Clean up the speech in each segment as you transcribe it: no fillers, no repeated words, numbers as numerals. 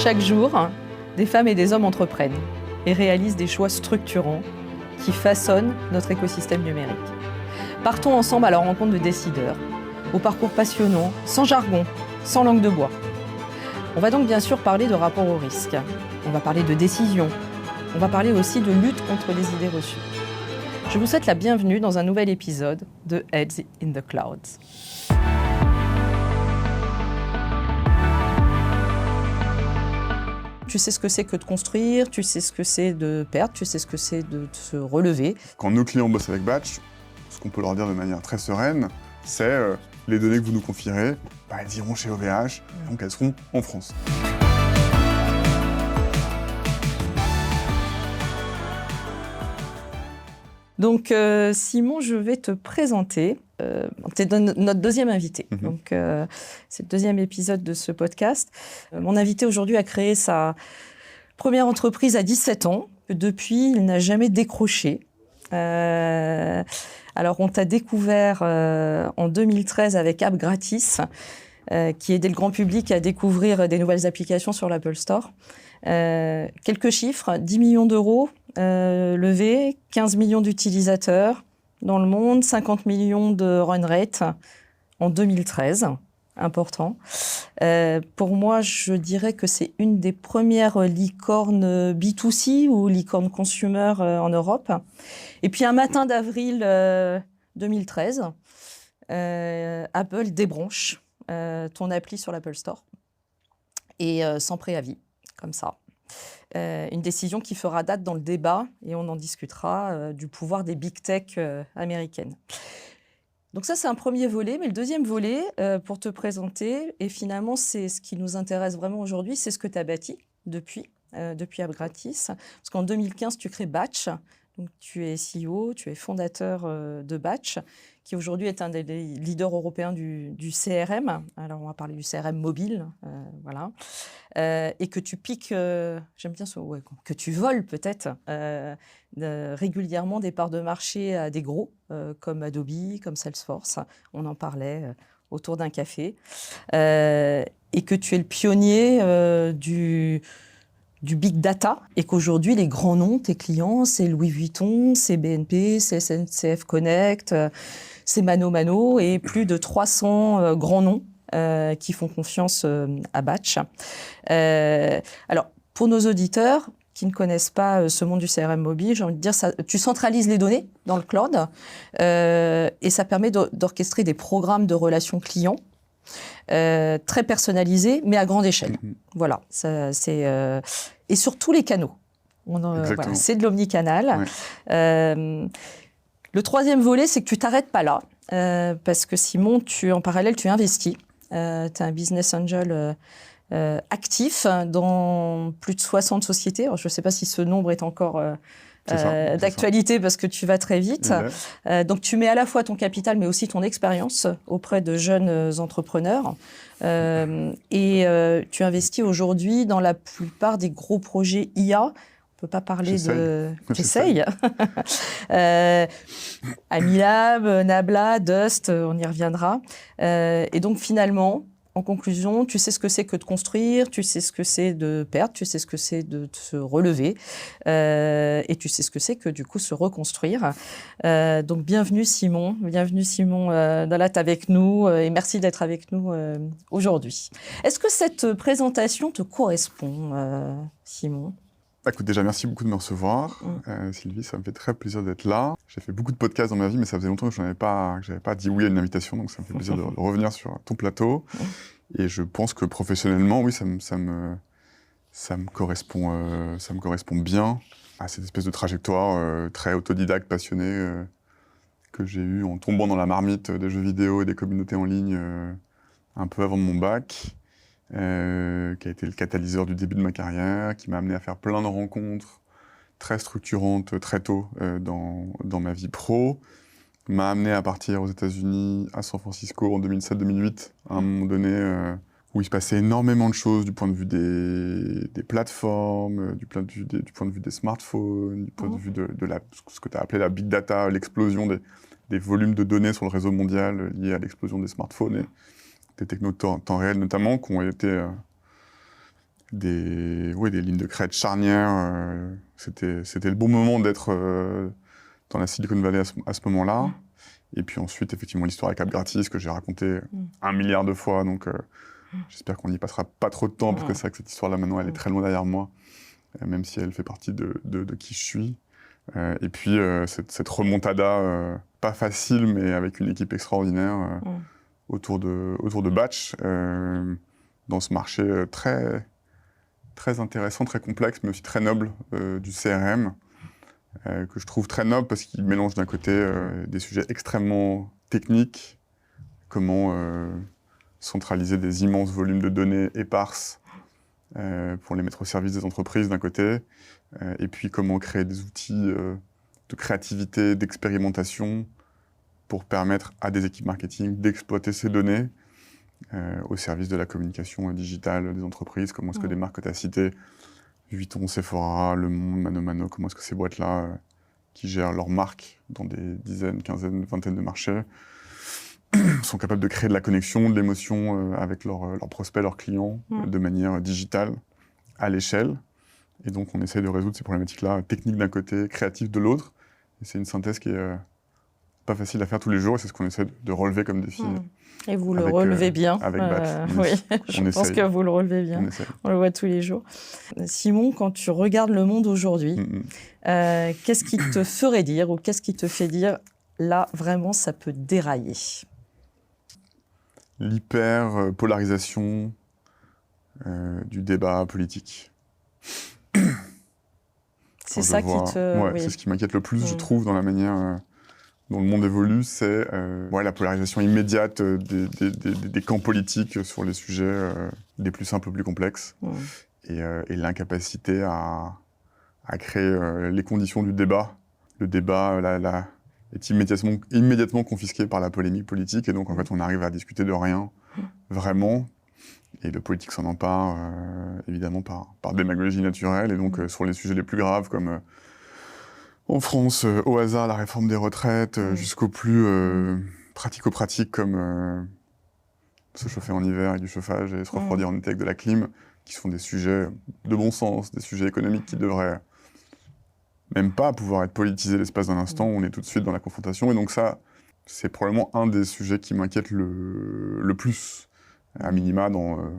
Chaque jour, des femmes et des hommes entreprennent et réalisent des choix structurants qui façonnent notre écosystème numérique. Partons ensemble à la rencontre de décideurs, au parcours passionnant, sans jargon, sans langue de bois. On va donc bien sûr parler de rapport au risque, on va parler de décision, on va parler aussi de lutte contre les idées reçues. Je vous souhaite la bienvenue dans un nouvel épisode de Heads in the Clouds. Tu sais ce que c'est que de construire, tu sais ce que c'est de perdre, tu sais ce que c'est de se relever. Quand nos clients bossent avec Batch, ce qu'on peut leur dire de manière très sereine, c'est les données que vous nous confierez, elles iront chez OVH, donc elles seront en France. Donc Simon, je vais te présenter. Tu es notre deuxième invité. Donc c'est le deuxième épisode de ce podcast. Mon invité aujourd'hui a créé sa première entreprise à 17 ans. Depuis, il n'a jamais décroché. Alors on t'a découvert en 2013 avec App Gratis, qui aidait le grand public à découvrir des nouvelles applications sur l'Apple Store. Quelques chiffres, 10 millions d'euros levés, 15 millions d'utilisateurs dans le monde, 50 millions de run rate en 2013, important. Pour moi, je dirais que c'est une des premières licornes B2C ou licornes consumer en Europe. Et puis un matin d'avril 2013, Apple débranche ton appli sur l'Apple Store et sans préavis, comme ça. Une décision qui fera date dans le débat, et on en discutera, du pouvoir des big tech américaines. Donc ça, c'est un premier volet, mais le deuxième volet, pour te présenter, et finalement, c'est ce qui nous intéresse vraiment aujourd'hui, c'est ce que tu as bâti depuis App Gratis. Parce qu'en 2015, tu crées Batch, donc tu es CEO, tu es fondateur de Batch, qui aujourd'hui est un des leaders européens du CRM. Alors, on va parler du CRM mobile, voilà. Et que tu piques, j'aime bien ce mot, que tu voles peut-être régulièrement des parts de marché à des gros, comme Adobe, comme Salesforce. On en parlait autour d'un café. Et que tu es le pionnier du big data, et qu'aujourd'hui, les grands noms, tes clients, c'est Louis Vuitton, c'est BNP, c'est SNCF Connect, c'est Mano, et plus de 300 grands noms qui font confiance à Batch. Alors, pour nos auditeurs qui ne connaissent pas ce monde du CRM mobile, j'ai envie de dire, tu centralises les données dans le cloud et ça permet d'orchestrer des programmes de relations clients très personnalisés, mais à grande échelle. Voilà, ça, c'est, et sur tous les canaux. Voilà, c'est de l'omnicanal. Ouais. Le troisième volet, c'est que tu t'arrêtes pas là, parce que Simon, en parallèle, tu investis. Tu es un business angel actif dans plus de 60 sociétés. Alors, je ne sais pas si ce nombre est encore d'actualité parce que tu vas très vite. Donc, tu mets à la fois ton capital, mais aussi ton expérience auprès de jeunes entrepreneurs. Et tu investis aujourd'hui dans la plupart des gros projets IA. On ne peut pas parler de... J'essaye. Amilab, Nabla, Dust, on y reviendra. Et donc, finalement, en conclusion, tu sais ce que c'est que de construire, tu sais ce que c'est de perdre, tu sais ce que c'est de se relever, et tu sais ce que c'est que, du coup, se reconstruire. Donc, bienvenue Simon Dalat avec nous, et merci d'être avec nous aujourd'hui. Est-ce que cette présentation te correspond, Simon ? Écoute, déjà, merci beaucoup de me recevoir. Sylvie, ça me fait très plaisir d'être là. J'ai fait beaucoup de podcasts dans ma vie, mais ça faisait longtemps que je n'avais pas dit oui à une invitation, donc ça me fait plaisir de revenir sur ton plateau. Et je pense que professionnellement, oui, ça me correspond bien à cette espèce de trajectoire très autodidacte, passionnée que j'ai eue en tombant dans la marmite des jeux vidéo et des communautés en ligne un peu avant mon bac. Qui a été le catalyseur du début de ma carrière, qui m'a amené à faire plein de rencontres très structurantes très tôt dans ma vie pro, m'a amené à partir aux États-Unis, à San Francisco en 2007-2008, à un moment donné où il se passait énormément de choses du point de vue des plateformes, du point de vue des smartphones, du point de vue de ce que tu as appelé la big data, l'explosion des volumes de données sur le réseau mondial liés à l'explosion des smartphones et des technos de temps réel notamment, qui ont été des lignes de crête charnières. C'était le bon moment d'être dans la Silicon Valley à ce moment-là. Et puis ensuite, effectivement, l'histoire avec AppGratis que j'ai racontée 1 milliard de fois. Donc, j'espère qu'on n'y passera pas trop de temps, parce que c'est vrai que cette histoire-là, maintenant, elle est très loin derrière moi, même si elle fait partie de qui je suis. Et puis, cette remontada, pas facile, mais avec une équipe extraordinaire, autour de Batch, dans ce marché très, très intéressant, très complexe, mais aussi très noble du CRM. Que je trouve très noble parce qu'il mélange d'un côté des sujets extrêmement techniques, comment centraliser des immenses volumes de données éparses pour les mettre au service des entreprises d'un côté, et puis comment créer des outils de créativité, d'expérimentation pour permettre à des équipes marketing d'exploiter ces données au service de la communication digitale des entreprises. Comment est-ce que des marques que tu as citées, Vuitton, Sephora, Le Monde, Mano Mano, comment est-ce que ces boîtes-là, qui gèrent leurs marques dans des dizaines, quinzaines, vingtaines de marchés, sont capables de créer de la connexion, de l'émotion avec leurs prospects, leurs clients, de manière digitale, à l'échelle. Et donc, on essaie de résoudre ces problématiques-là, techniques d'un côté, créatives de l'autre. Et c'est une synthèse qui est pas facile à faire tous les jours, et c'est ce qu'on essaie de relever comme défi. Et vous le relevez bien. Avec Batch. Oui, je pense que vous le relevez bien. On le voit tous les jours. Simon, quand tu regardes le monde aujourd'hui, qu'est-ce qui te ferait dire, ou qu'est-ce qui te fait dire, là, vraiment, ça peut dérailler? L'hyper-polarisation du débat politique. C'est ça qui te... C'est ce qui m'inquiète le plus, je trouve, dans la manière dont le monde évolue, c'est la polarisation immédiate des camps politiques sur les sujets des plus simples aux plus complexes, et l'incapacité à créer les conditions du débat. Le débat est immédiatement confisqué par la polémique politique, et donc en fait on arrive à discuter de rien, vraiment, et le politique s'en empare, évidemment, par démagogie naturelle, et donc sur les sujets les plus graves, comme en France, au hasard, la réforme des retraites, jusqu'au plus pratico-pratique, comme se chauffer en hiver avec du chauffage et se refroidir en été avec de la clim, qui sont des sujets de bon sens, des sujets économiques qui devraient même pas pouvoir être politisés l'espace d'un instant, où on est tout de suite dans la confrontation. Et donc ça, c'est probablement un des sujets qui m'inquiète le plus, à minima, dans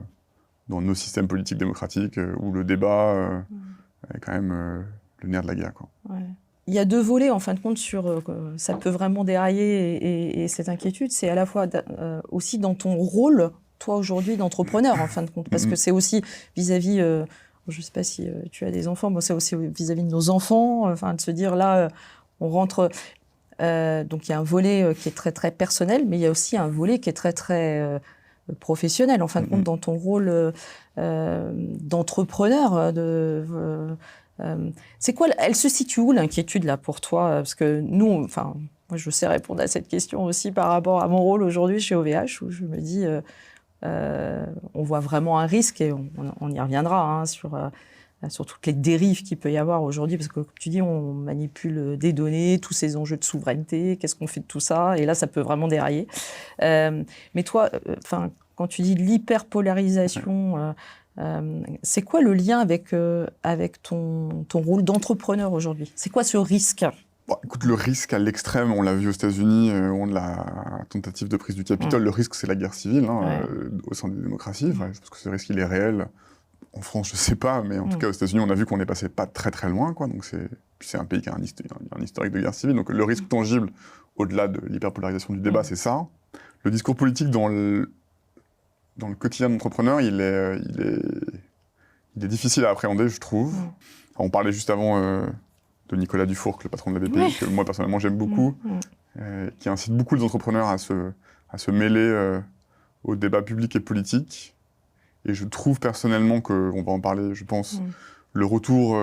nos systèmes politiques démocratiques, où le débat est quand même le nerf de la guerre, quoi. Ouais. Il y a 2 volets, en fin de compte, sur ça peut vraiment dérailler, et cette inquiétude, c'est à la fois aussi dans ton rôle, toi, aujourd'hui, d'entrepreneur, en fin de compte, parce que c'est aussi vis-à-vis, je ne sais pas si tu as des enfants, moi, c'est aussi vis-à-vis de nos enfants, de se dire, là, on rentre... donc, il y a un volet qui est très, très personnel, mais il y a aussi un volet qui est très, très professionnel, en fin de compte, dans ton rôle d'entrepreneur, c'est quoi, elle se situe où, l'inquiétude, là, pour toi? Parce que nous, moi, je sais répondre à cette question aussi par rapport à mon rôle aujourd'hui chez OVH, où je me dis, on voit vraiment un risque, et on y reviendra, sur toutes les dérives qu'il peut y avoir aujourd'hui, parce que, comme tu dis, on manipule des données, tous ces enjeux de souveraineté, qu'est-ce qu'on fait de tout ça? Et là, ça peut vraiment dérailler. Mais toi, quand tu dis l'hyperpolarisation... c'est quoi le lien avec ton rôle d'entrepreneur aujourd'hui? C'est quoi ce risque? Écoute, le risque à l'extrême, on l'a vu aux États-Unis, on de la tentative de prise du Capitole. Le risque, c'est la guerre civile au sein des démocraties. Je pense que ce risque, il est réel. En France, je ne sais pas, mais en tout cas, aux États-Unis, on a vu qu'on est passé pas très très loin, quoi. Donc c'est un pays qui a un historique de guerre civile. Donc le risque tangible, au-delà de l'hyperpolarisation du débat, c'est ça. Le discours politique dans le quotidien d'entrepreneur, il est difficile à appréhender, je trouve. On parlait juste avant de Nicolas Dufourcq, le patron de la BPI, que moi, personnellement, j'aime beaucoup, qui incite beaucoup les entrepreneurs à se mêler au débat public et politique. Et je trouve personnellement on va en parler, je pense, le retour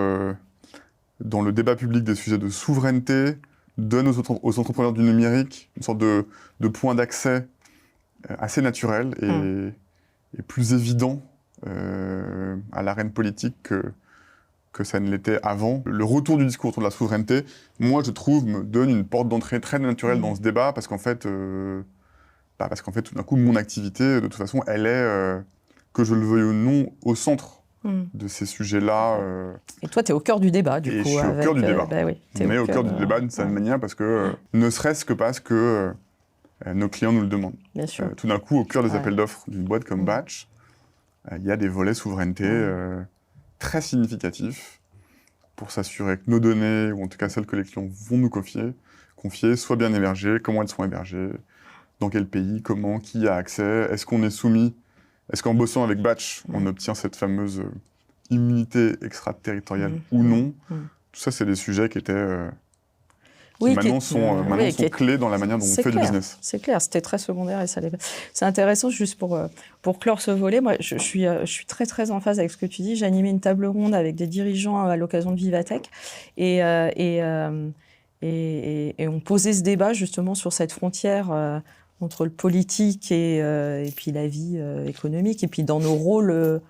dans le débat public des sujets de souveraineté donne aux entrepreneurs du numérique une sorte de point d'accès assez naturel et plus évident à l'arène politique que ça ne l'était avant. Le retour du discours autour de la souveraineté, moi, je trouve, me donne une porte d'entrée très naturelle dans ce débat, parce qu'en fait, tout d'un coup, mon activité, de toute façon, elle est, que je le veuille ou non, au centre de ces sujets-là. Et toi, tu es au cœur du débat, du coup. Je suis au cœur du débat. Oui, On est au cœur du débat d'une certaine manière parce que, ne serait-ce que parce que nos clients nous le demandent. Bien sûr. Tout d'un coup, au cœur des appels d'offres d'une boîte comme Batch, il y a des volets souveraineté très significatifs pour s'assurer que nos données, ou en tout cas celles que les clients vont nous confier, soient bien hébergées, comment elles sont hébergées, dans quel pays, comment, qui a accès, est-ce qu'on est soumis, est-ce qu'en bossant avec Batch, on obtient cette fameuse immunité extraterritoriale ou non. Tout ça, c'est des sujets qui étaient... qui maintenant sont clés dans la manière dont on fait du business. C'est clair, c'était très secondaire et ça l'est. C'est intéressant, juste pour clore ce volet, moi je suis très très en phase avec ce que tu dis. J'ai animé une table ronde avec des dirigeants à l'occasion de Vivatech et on posait ce débat justement sur cette frontière entre le politique et puis la vie économique, et puis dans nos rôles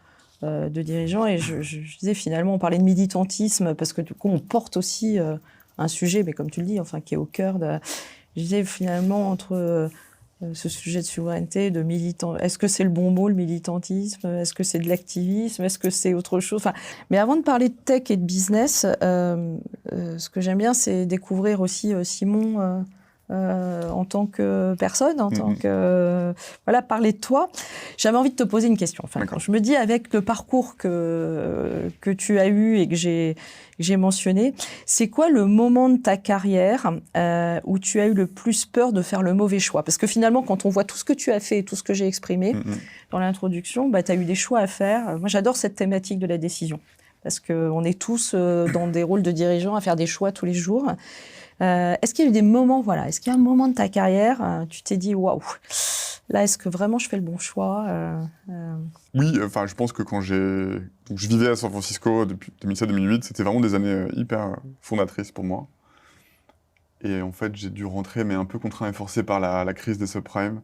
de dirigeants. Et je disais finalement, on parlait de militantisme, parce que du coup on porte aussi... un sujet, mais comme tu le dis, enfin, qui est au cœur de... Je disais finalement entre ce sujet de souveraineté, de militant... Est-ce que c'est le bon mot, le militantisme? Est-ce que c'est de l'activisme? Est-ce que c'est autre chose? Enfin, mais avant de parler de tech et de business, ce que j'aime bien, c'est découvrir aussi Simon en tant que personne, en tant que... voilà, parler de toi. J'avais envie de te poser une question. Enfin, quand je me dis, avec le parcours que tu as eu et que j'ai mentionné, c'est quoi le moment de ta carrière où tu as eu le plus peur de faire le mauvais choix? Parce que finalement, quand on voit tout ce que tu as fait et tout ce que j'ai exprimé dans l'introduction, tu as eu des choix à faire. Moi, j'adore cette thématique de la décision, parce qu'on est tous dans des rôles de dirigeants à faire des choix tous les jours. Est-ce qu'il y a eu des moments, est-ce qu'il y a un moment de ta carrière, tu t'es dit, waouh, là, est-ce que vraiment je fais le bon choix? Oui, enfin, je pense que quand je vivais à San Francisco depuis 2007-2008, c'était vraiment des années hyper fondatrices pour moi. Et en fait, j'ai dû rentrer, mais un peu contraint et forcé par la crise des subprimes,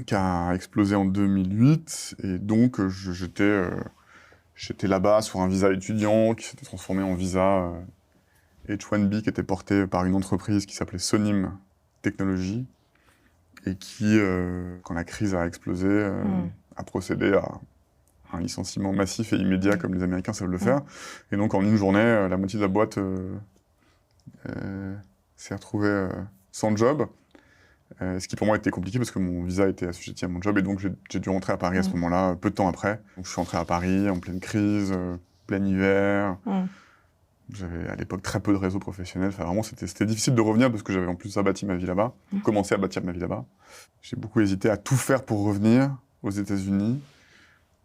qui a explosé en 2008. Et donc, j'étais là-bas sur un visa étudiant qui s'était transformé en visa H1B, qui était porté par une entreprise qui s'appelait Sonim Technologies, et qui, quand la crise a explosé, a procédé à un licenciement massif et immédiat, comme les Américains savent le faire. Et donc, en une journée, la moitié de la boîte s'est retrouvée sans job, ce qui pour moi était compliqué parce que mon visa était assujetti à mon job, et donc j'ai dû rentrer à Paris à ce moment-là, peu de temps après. Donc, je suis rentré à Paris en pleine crise, plein hiver. J'avais à l'époque très peu de réseau professionnel. Enfin, vraiment, c'était difficile de revenir parce que j'avais en plus bâti ma vie là-bas, commencé à bâtir ma vie là-bas. J'ai beaucoup hésité à tout faire pour revenir aux États-Unis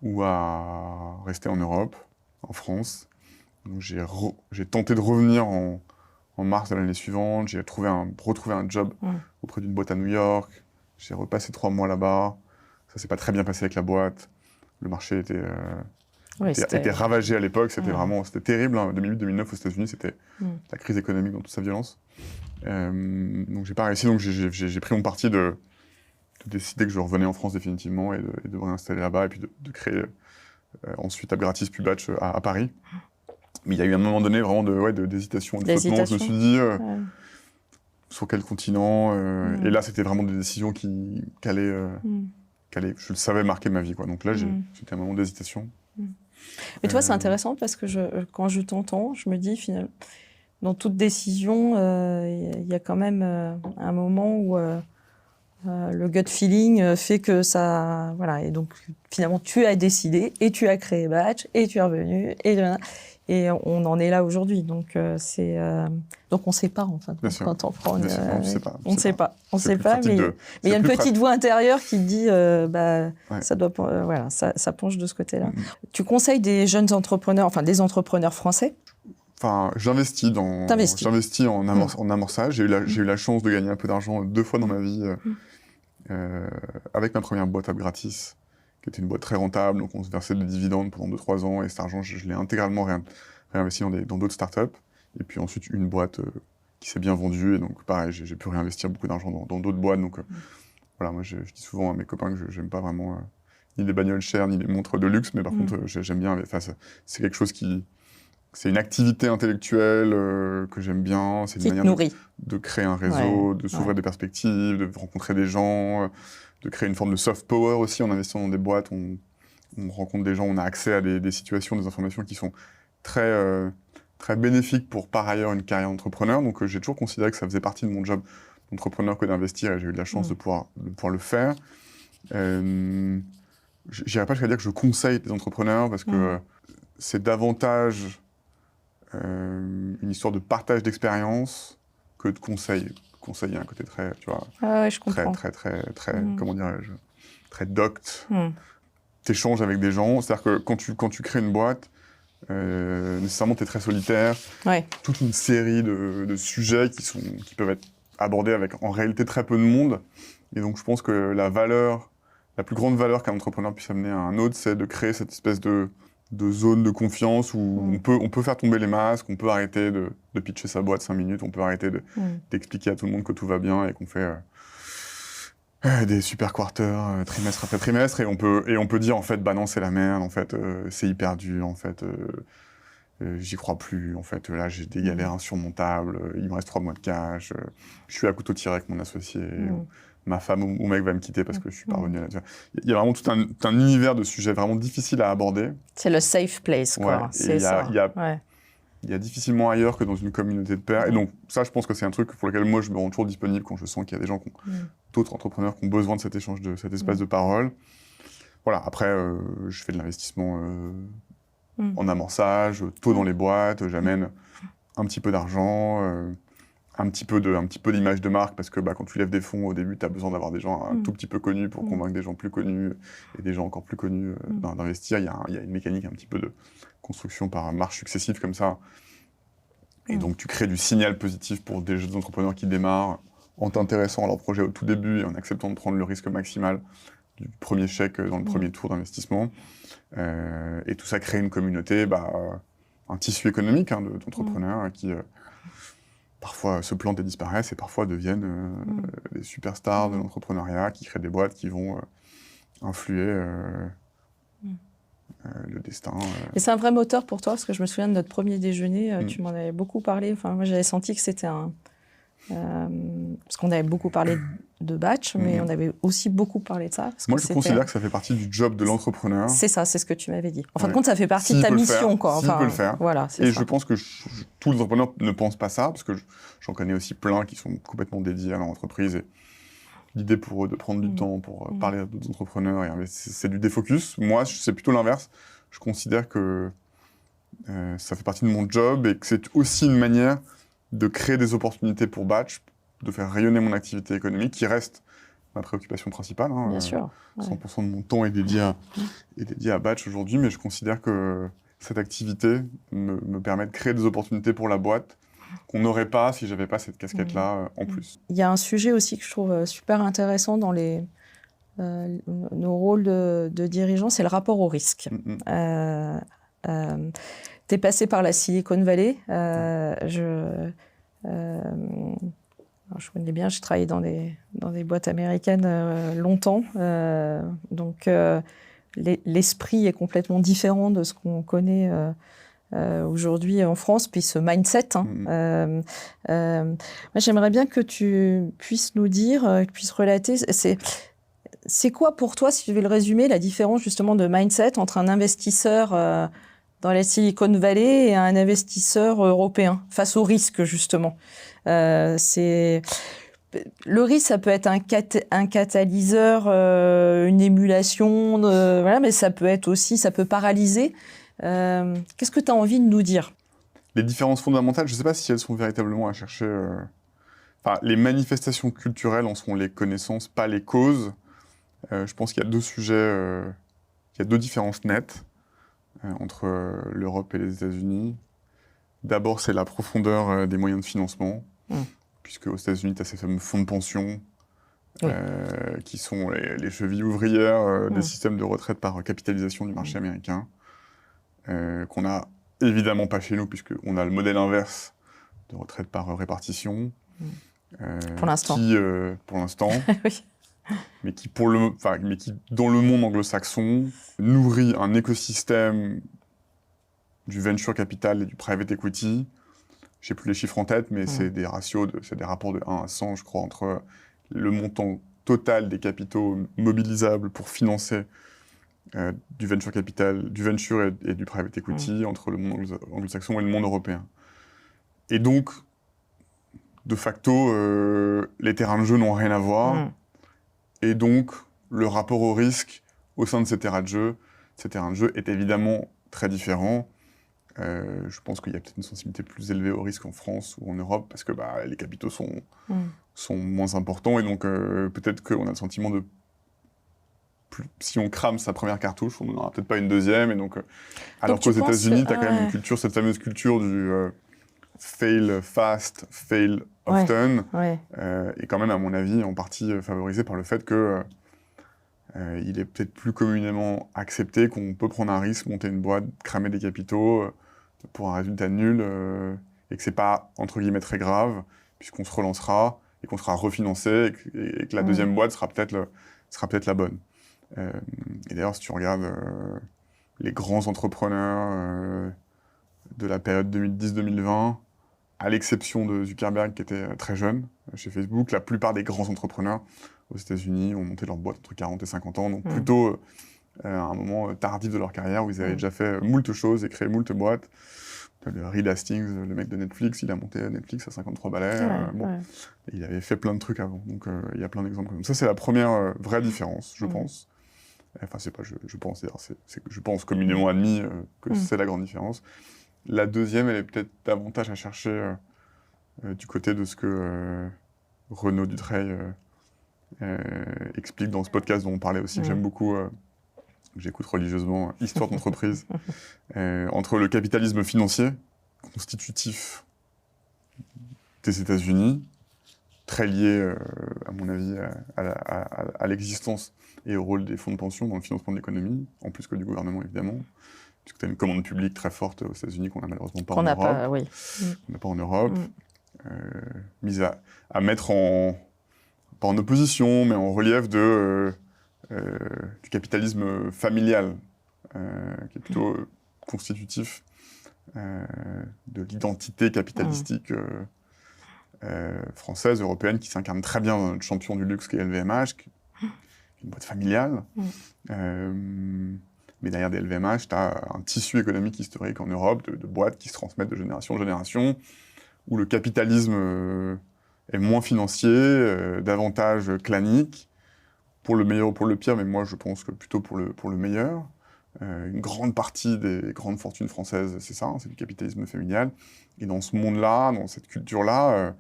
ou à rester en Europe, en France. Donc j'ai tenté de revenir en mars de l'année suivante. J'ai retrouvé un job auprès d'une boîte à New York. J'ai repassé 3 mois là-bas. Ça s'est pas très bien passé avec la boîte. Le marché était ravagé à l'époque. C'était c'était terrible. 2008-2009 aux États-Unis, c'était la crise économique dans toute sa violence. Donc j'ai pas réussi. Donc j'ai pris mon parti de décider que je revenais en France définitivement et de me réinstaller là-bas, et puis de créer ensuite AppGratis puis Batch à Paris. Mais il y a eu un moment donné vraiment d'hésitation, de flottement. Je me suis dit sur quel continent. Et là, c'était vraiment des décisions qui allaient, je le savais, marquer ma vie, quoi. Donc là, c'était un moment d'hésitation. Mais tu vois, c'est intéressant parce que quand je t'entends, je me dis finalement, dans toute décision, il y a quand même un moment où le gut feeling fait que ça... Voilà, et donc finalement, tu as décidé et tu as créé Batch et tu es revenu et on en est là aujourd'hui. Donc, donc on ne sait pas, en fait, quand on prend une... on ne sait pas. On ne sait pas, mais il y a une petite voix intérieure qui dit ça doit, ça penche de ce côté-là. Tu conseilles des jeunes entrepreneurs, enfin des entrepreneurs français? Enfin, j'investis en amorçage. J'ai eu la chance de gagner un peu d'argent 2 fois dans ma vie avec ma première boîte AppGratis, qui était une boîte très rentable. Donc on se versait des dividendes pendant 2-3 ans, et cet argent, je l'ai intégralement réinvesti dans d'autres startups. Et puis ensuite, une boîte qui s'est bien vendue, et donc pareil, j'ai pu réinvestir beaucoup d'argent dans d'autres boîtes. Donc voilà, moi je dis souvent à mes copains que j'aime pas vraiment ni les bagnoles chères, ni les montres de luxe, mais par contre, j'aime bien. Enfin, c'est quelque chose qui... C'est une activité intellectuelle que j'aime bien. C'est une manière de créer un réseau, de s'ouvrir des perspectives, de rencontrer des gens, de créer une forme de soft power aussi en investissant dans des boîtes. on rencontre des gens, on a accès à des situations, des informations qui sont très, très bénéfiques pour, par ailleurs, une carrière d'entrepreneur. Donc, j'ai toujours considéré que ça faisait partie de mon job d'entrepreneur que d'investir, et j'ai eu de la chance de pouvoir le faire. J'irai pas jusqu'à dire que je conseille des entrepreneurs, parce que c'est davantage une histoire de partage d'expérience que de conseil. Conseil, il y a un côté très, tu vois, je comprends. très, comment dirais-je, très docte. T'échanges avec des gens, c'est-à-dire que quand tu crées une boîte, nécessairement t'es très solitaire. Toute une série de sujets qui peuvent être abordés avec en réalité très peu de monde. Et donc je pense que la plus grande valeur qu'un entrepreneur puisse amener à un autre, c'est de créer cette espèce de zone de confiance où on peut faire tomber les masques, on peut arrêter de pitcher sa boîte 5 minutes, on peut arrêter d'expliquer à tout le monde que tout va bien et qu'on fait des super quarters, trimestre après trimestre, et on peut dire en fait, bah non, c'est la merde, en fait, c'est hyper dur, en fait, j'y crois plus, en fait, là j'ai des galères insurmontables, il me reste 3 mois de cash, je suis à couteau tiré avec mon associé, ma femme ou mec va me quitter parce que je suis pas revenu là. Il y a vraiment tout un univers de sujets vraiment difficiles à aborder. C'est le safe place, quoi. C'est ça. Il y a difficilement ailleurs que dans une communauté de pairs. Et donc, ça, je pense que c'est un truc pour lequel moi, je me rends toujours disponible quand je sens qu'il y a des gens, d'autres entrepreneurs qui ont besoin de cet échange, de cet espace de parole. Voilà, après, je fais de l'investissement en amorçage, tôt dans les boîtes, j'amène un petit peu d'argent, un petit peu d'image de marque, parce que quand tu lèves des fonds, au début, tu as besoin d'avoir des gens un tout petit peu connus pour convaincre des gens plus connus et des gens encore plus connus d'investir. Il y a une mécanique un petit peu de construction par marche successive comme ça. Et donc, tu crées du signal positif pour des jeunes entrepreneurs qui démarrent en t'intéressant à leur projet au tout début et en acceptant de prendre le risque maximal du premier chèque dans le premier tour d'investissement. Et tout ça crée une communauté, un tissu économique d'entrepreneurs qui parfois se plantent et disparaissent et parfois deviennent des superstars de l'entrepreneuriat qui créent des boîtes qui vont influer le destin. Et c'est un vrai moteur pour toi, parce que je me souviens de notre premier déjeuner, tu m'en avais beaucoup parlé. Enfin, moi, j'avais senti que c'était parce qu'on avait beaucoup parlé de batch, mais on avait aussi beaucoup parlé de ça. Moi, je considère que ça fait partie du job de l'entrepreneur. C'est ça, c'est ce que tu m'avais dit. En fin de compte, ça fait partie de ta mission, quoi. S'il peut le faire. Voilà, et je pense que tous les entrepreneurs ne pensent pas ça, parce que j'en connais aussi plein qui sont complètement dédiés à leur entreprise. Et l'idée pour eux de prendre du temps pour parler à d'autres entrepreneurs, c'est du défocus. Moi, c'est plutôt l'inverse. Je considère que ça fait partie de mon job et que c'est aussi une manière de créer des opportunités pour Batch, de faire rayonner mon activité économique, qui reste ma préoccupation principale. Bien sûr. 100% de mon temps est dédié à Batch aujourd'hui, mais je considère que cette activité me permet de créer des opportunités pour la boîte qu'on n'aurait pas si j'avais pas cette casquette-là en plus. Il y a un sujet aussi que je trouve super intéressant dans nos rôles de dirigeants, c'est le rapport au risque. Tu es passé par la Silicon Valley. Je connais bien, j'ai travaillé dans des boîtes américaines longtemps. Donc, l'esprit est complètement différent de ce qu'on connaît aujourd'hui en France, puis ce mindset. Moi, j'aimerais bien que tu puisses nous dire, que tu puisses relater, c'est quoi pour toi, si tu veux le résumer, la différence justement de mindset entre un investisseur dans la Silicon Valley et un investisseur européen, face au risque justement. Le risque, ça peut être un catalyseur, une émulation, mais ça peut être aussi, ça peut paralyser. Qu'est-ce que tu as envie de nous dire ? Les différences fondamentales, je ne sais pas si elles sont véritablement à chercher. Les manifestations culturelles en sont les connaissances, pas les causes. Je pense qu'il y a deux sujets, il y a deux différences nettes entre l'Europe et les États-Unis. D'abord, c'est la profondeur des moyens de financement, puisque aux États-Unis, tu as ces fameux fonds de pension qui sont les chevilles ouvrières des systèmes de retraite par capitalisation du marché américain, qu'on n'a évidemment pas chez nous, puisqu'on a le modèle inverse de retraite par répartition. Pour l'instant. Pour l'instant. Oui. Mais qui, dans le monde anglo-saxon, nourrit un écosystème du venture capital et du private equity. Je n'ai plus les chiffres en tête, mais c'est des ratios, c'est des rapports de 1 à 100, je crois, entre le montant total des capitaux mobilisables pour financer du venture capital, du venture et du private equity entre le monde anglo-saxon et le monde européen. Et donc, de facto, les terrains de jeu n'ont rien à voir. Et donc, le rapport au risque au sein de ces terrains de jeu est évidemment très différent. Je pense qu'il y a peut-être une sensibilité plus élevée au risque en France ou en Europe parce que les capitaux sont moins importants. Et donc, peut-être qu'on a le sentiment de... si on crame sa première cartouche, on n'en aura peut-être pas une deuxième. Et donc, alors qu'aux États-Unis, tu as quand même une culture, cette fameuse culture du fail fast, fail often, est quand même, à mon avis, en partie favorisée par le fait que il est peut-être plus communément accepté qu'on peut prendre un risque, monter une boîte, cramer des capitaux pour un résultat nul, et que c'est pas, entre guillemets, très grave, puisqu'on se relancera et qu'on sera refinancé et que la deuxième boîte sera peut-être la bonne. Et d'ailleurs, si tu regardes les grands entrepreneurs de la période 2010-2020, à l'exception de Zuckerberg qui était très jeune chez Facebook, la plupart des grands entrepreneurs aux États-Unis ont monté leur boîte entre 40 et 50 ans, donc plutôt à un moment tardif de leur carrière où ils avaient déjà fait moult choses et créé moult boîtes. Le Reed Hastings, le mec de Netflix, il a monté Netflix à 53 balais. Et il avait fait plein de trucs avant, donc il y a plein d'exemples comme ça. C'est la première vraie différence, je pense. Enfin, c'est pas je pense, je pense communément admis que c'est la grande différence. La deuxième, elle est peut-être davantage à chercher du côté de ce que Renaud Dutreil explique dans ce podcast dont on parlait aussi, que j'aime beaucoup, que j'écoute religieusement, Histoire d'entreprise, entre le capitalisme financier, constitutif des États-Unis, très lié, à mon avis, à l'existence et au rôle des fonds de pension dans le financement de l'économie, en plus que du gouvernement, évidemment, puisque tu as une commande publique très forte aux États-Unis qu'on n'a malheureusement pas en Europe. On n'a pas en Europe. Mise à mettre pas en opposition, mais en relief du capitalisme familial, qui est plutôt constitutif de l'identité capitalistique française, européenne, qui s'incarne très bien dans notre champion du luxe qui est LVMH, qui est une boîte familiale. Mais derrière des LVMH, tu as un tissu économique historique en Europe de boîtes qui se transmettent de génération en génération, où le capitalisme est moins financier, davantage clanique, pour le meilleur ou pour le pire, mais moi je pense que plutôt pour le meilleur. Une grande partie des grandes fortunes françaises, c'est ça, c'est du capitalisme familial. Et dans ce monde-là, dans cette culture-là,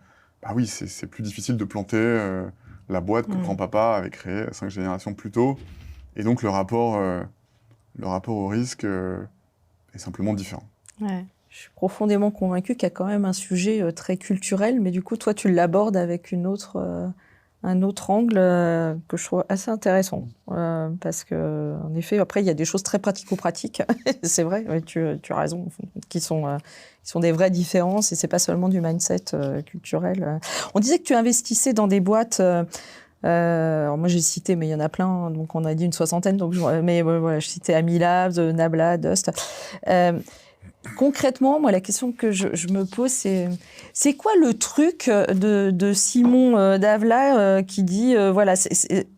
oui, c'est plus difficile de planter la boîte que grand-papa avait créée 5 générations plus tôt. Et donc le rapport au risque est simplement différent. Ouais. Je suis profondément convaincue qu'il y a quand même un sujet très culturel, mais du coup, toi, tu l'abordes avec un autre angle que je trouve assez intéressant. Parce que, en effet, après, il y a des choses très pratico-pratiques, c'est vrai, tu as raison, qui sont des vraies différences, et c'est pas seulement du mindset culturel. On disait que tu investissais dans des boîtes... alors moi j'ai cité, mais il y en a plein, donc on a dit une soixantaine, donc je citais Amilab, Nabla, Dust. Concrètement, moi la question que je me pose, c'est quoi le truc de Simon Davla qui dit voilà,